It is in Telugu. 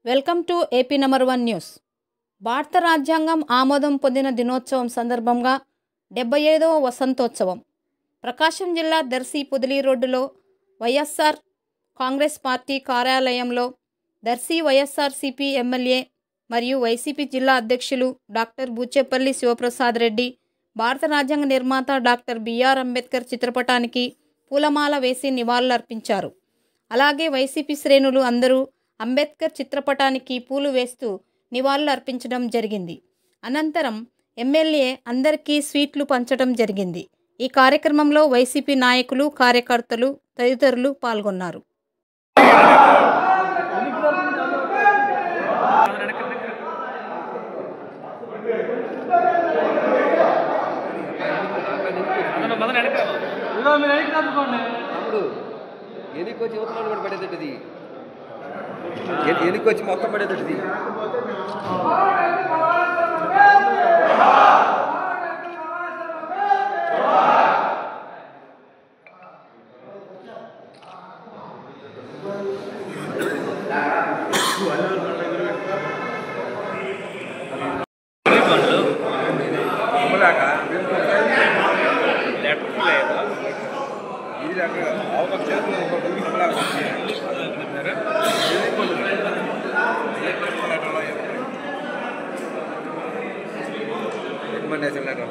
Welcome to AP number 1 news. భారత రాజ్యాంగం ఆమోదం పొందిన దినోత్సవం సందర్భంగా 75వ వసంతోత్సవం ప్రకాశం జిల్లా దర్శి పొదిలి రోడ్డులో వైఎస్ఆర్ కాంగ్రెస్ పార్టీ కార్యాలయంలో దర్శి వైఎస్ఆర్సీపీ ఎమ్మెల్యే మరియు వైసీపీ జిల్లా అధ్యక్షులు డాక్టర్ బూచేపల్లి శివప్రసాద్ రెడ్డి, భారత రాజ్యాంగ నిర్మాత డాక్టర్ బిఆర్ అంబేద్కర్ చిత్రపటానికి పూలమాల వేసి నివాళులర్పించారు. అలాగే వైసీపీ శ్రేణులు అందరూ అంబేద్కర్ చిత్రపటానికి పూలు వేస్తూ నివాళులు అర్పించడం జరిగింది. అనంతరం ఎమ్మెల్యే అందరికీ స్వీట్లు పంచడం జరిగింది. ఈ కార్యక్రమంలో వైసీపీ నాయకులు, కార్యకర్తలు తదితరులు పాల్గొన్నారు. ఎన్నికొచ్చి మొత్తం పడేది రికమెండేషన్ లెటర్